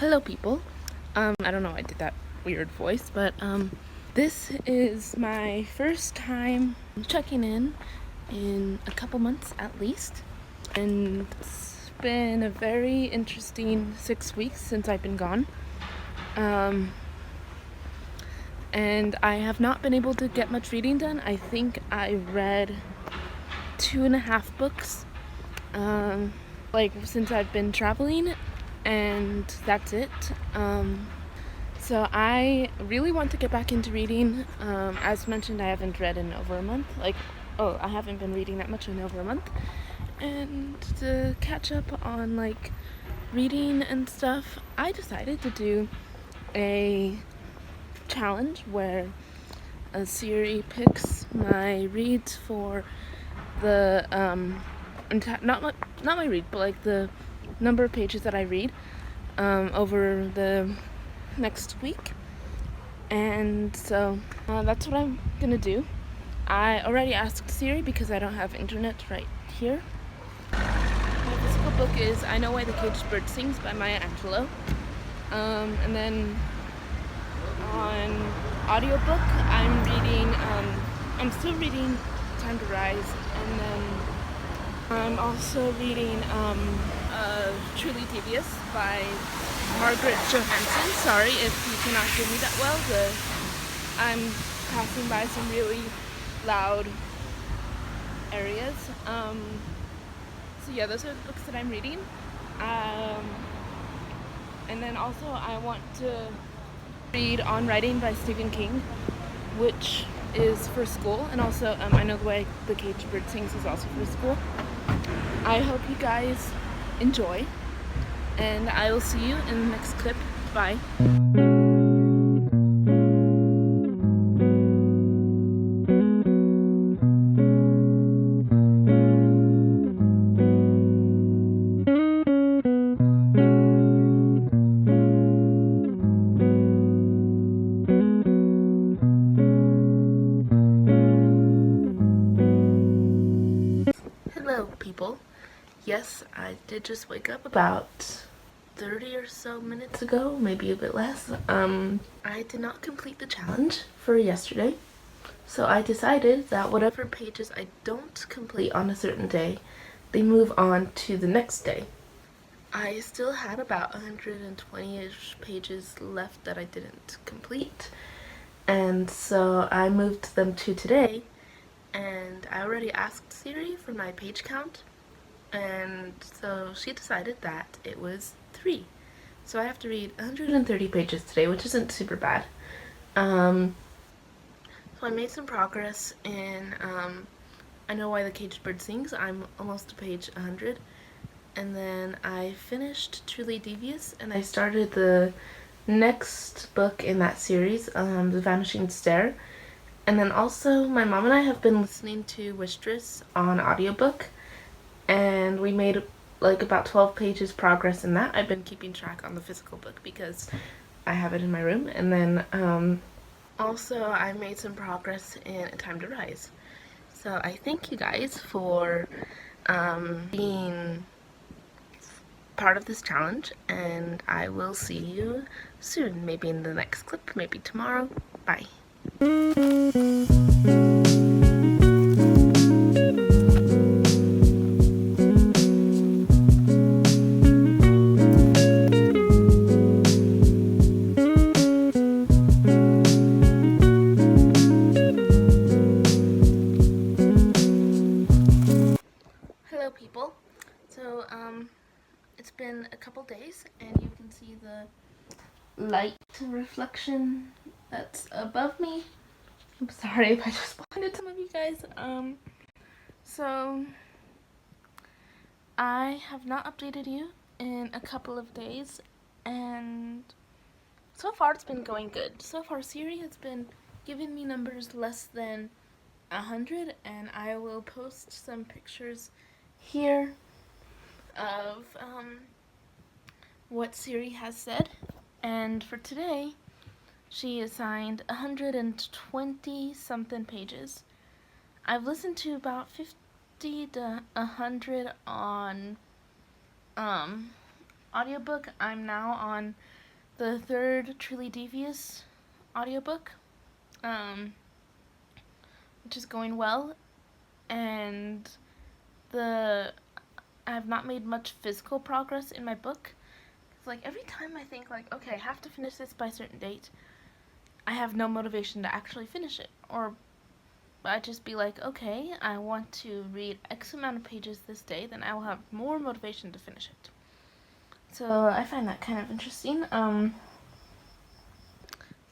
Hello, people. I don't know why I did that weird voice, but this is my first time checking in a couple months at least, and it's been a very interesting 6 weeks since I've been gone. And I have not been able to get much reading done. I think I read 2.5 books, since I've been traveling, and that's it. So I really want to get back into reading. As mentioned, I haven't read in over a month. I haven't been reading that much in over a month. And to catch up on reading and stuff, I decided to do a challenge where Siri picks my reads for the not my read, but the number of pages that I read over the next week. And so that's what I'm gonna do. I already asked Siri because I don't have internet right here. My physical book is I Know Why the Caged Bird Sings by Maya Angelou. And then on audiobook, I'm still reading Time to Rise, and then I'm also reading Truly Devious by Margaret Johansson. Sorry if you cannot hear me that well. I'm passing by some really loud areas. So yeah, those are the books that I'm reading. And then also I want to read On Writing by Stephen King, which is for school, and also I Know the Way the Caged Bird Sings is also for school. I hope you guys enjoy, and I will see you in the next clip. Bye. Hello, people. Yes, I did just wake up about 30 or so minutes ago, maybe a bit less. I did not complete the challenge for yesterday, so I decided that whatever pages I don't complete on a certain day, they move on to the next day. I still had about 120-ish pages left that I didn't complete, and so I moved them to today, and I already asked Siri for my page count, and so she decided that it was 3. So I have to read 130 pages today, which isn't super bad. So I made some progress in I Know Why the Caged Bird Sings. I'm almost to page 100. And then I finished Truly Devious, and I started the next book in that series, The Vanishing Stair. And then also my mom and I have been listening to Wistress on audiobook, and we made about 12 pages progress in that. I've been keeping track on the physical book because I have it in my room. And then also I made some progress in Time to Rise. So I thank you guys for being part of this challenge, and I will see you soon, maybe in the next clip, maybe tomorrow. Bye. Hello, people. So it's been a couple days, and you can see the light reflection that's above me. I'm sorry if I just blinded some of you guys. So I have not updated you in a couple of days, and so far it's been going good. So far Siri has been giving me numbers less than 100, and I will post some pictures here of what Siri has said. And for today, she assigned 120 something pages. I've listened to about 50 to 100 on audiobook. I'm now on the third Truly Devious audiobook, which is going well, and I have not made much physical progress in my book. It's like every time I think like, okay, I have to finish this by a certain date, I have no motivation to actually finish it. Or I just be like, okay, I want to read X amount of pages this day, then I will have more motivation to finish it. So I find that kind of interesting.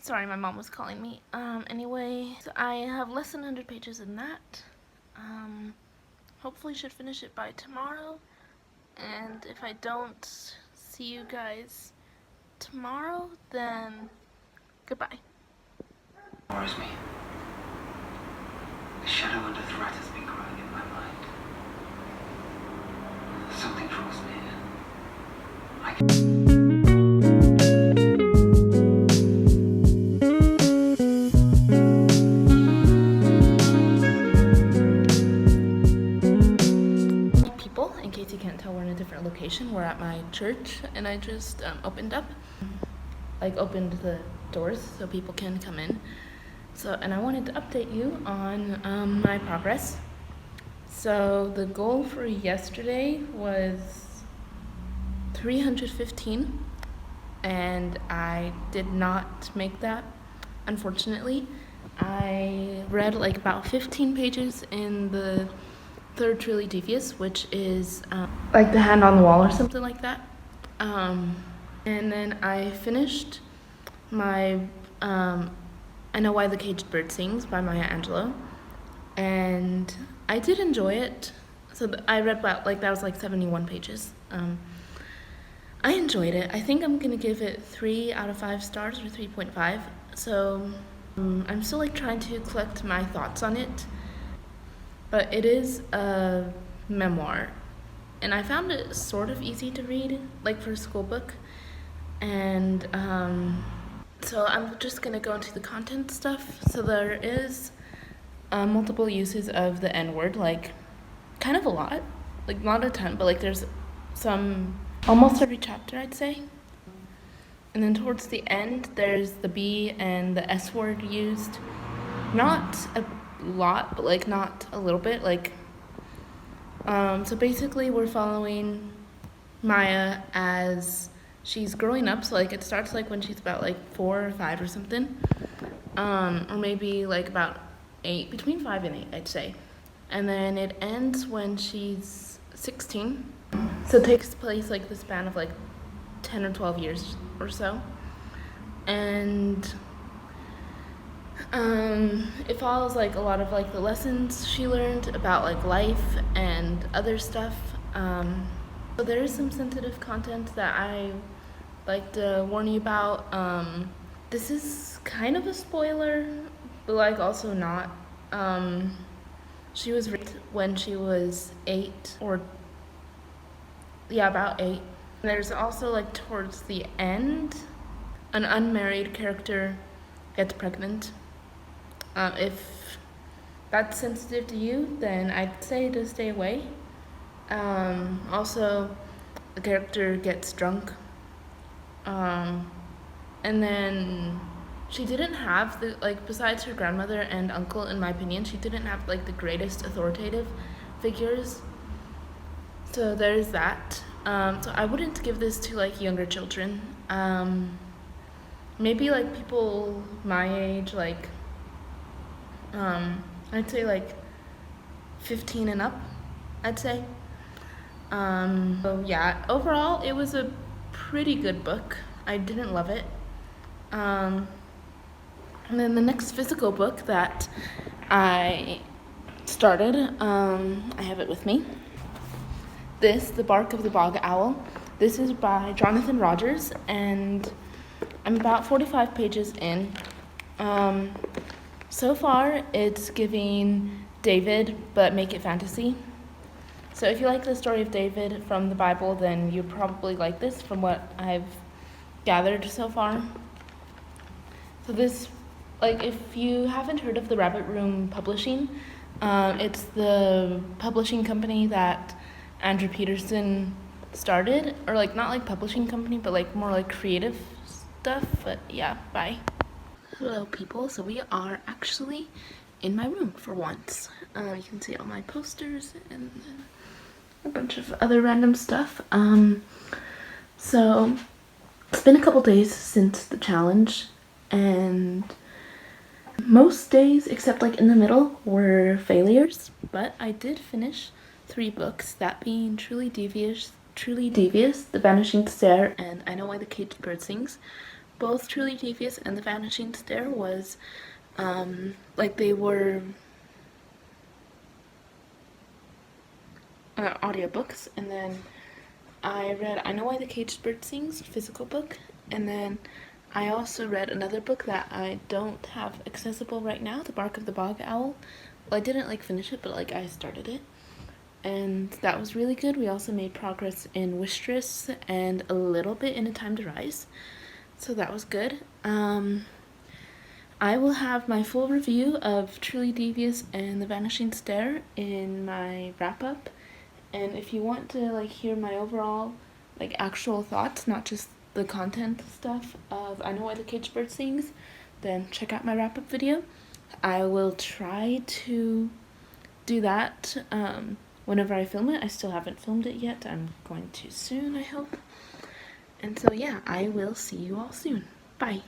Sorry, my mom was calling me. Anyway, so I have less than 100 pages in that. Hopefully should finish it by tomorrow. And if I don't see you guys tomorrow, then goodbye. Worries me. The shadow under threat has been growing in my mind. Something draws near. People, in case you can't tell, we're in a different location. We're at my church, and I just opened the doors so people can come in. And I wanted to update you on my progress. So the goal for yesterday was 315, and I did not make that, unfortunately. I read like about 15 pages in the third Truly Devious, which is like The Hand on the Wall or something like that. And then I finished my I Know Why the Caged Bird Sings by Maya Angelou, and I did enjoy it. So I read about that was like 71 pages. I enjoyed it. I think I'm gonna give it 3 out of 5 stars, or 3.5. So I'm still trying to collect my thoughts on it, but it is a memoir, and I found it sort of easy to read, for a school book. And so I'm just gonna go into the content stuff. So there is multiple uses of the N-word, kind of a lot, not a ton, but there's some almost every chapter, I'd say. And then towards the end, there's the B and the S word used. Not a lot, but not a little bit. So basically we're following Maya as she's growing up. So it starts when she's about 4 or 5 or something, or maybe about 8, between 5 and 8, I'd say. And then it ends when she's 16. So it takes place the span of 10 or 12 years or so. And it follows a lot of the lessons she learned about life and other stuff. So there is some sensitive content that I like to warn you about. This is kind of a spoiler, but also not. She was raped when she was 8, or about 8. There's also towards the end, an unmarried character gets pregnant. If that's sensitive to you, then I'd say to stay away. Also, the character gets drunk. And then she didn't have besides her grandmother and uncle, in my opinion, she didn't have the greatest authoritative figures. So there's that. So I wouldn't give this to younger children. Maybe people my age, I'd say 15 and up, I'd say. So yeah, overall it was a pretty good book. I didn't love it. And then the next physical book that I started, I have it with me. The Bark of the Bog Owl. This is by Jonathan Rogers, and I'm about 45 pages in. So far, it's giving David, but make it fantasy. So if you like the story of David from the Bible, then you'd probably like this from what I've gathered so far. So this, if you haven't heard of the Rabbit Room Publishing, it's the publishing company that Andrew Peterson started, or not publishing company, but more creative stuff, but yeah, bye. Hello people, so we are actually in my room for once. You can see all my posters and a bunch of other random stuff. So it's been a couple days since the challenge, and most days except like in the middle were failures, but I did finish 3 books, that being Truly Devious, The Vanishing Stare, and I Know Why the Caged Bird Sings. Both Truly Devious and The Vanishing Stare was like they were audiobooks, and then I read I Know Why the Caged Bird Sings, physical book, and then I also read another book that I don't have accessible right now, The Bark of the Bog Owl. Well, I didn't like finish it, but like I started it, and that was really good. We also made progress in Wistress and a little bit in A Time to Rise, so that was good. I will have my full review of Truly Devious and The Vanishing Stare in my wrap-up, and if you want to like hear my overall like actual thoughts, not just the content stuff of I Know Why the Caged Bird Sings, then check out my wrap-up video. I will try to do that whenever I film it. I still haven't filmed it yet. I'm going to soon, I hope. And so yeah, I will see you all soon. Bye.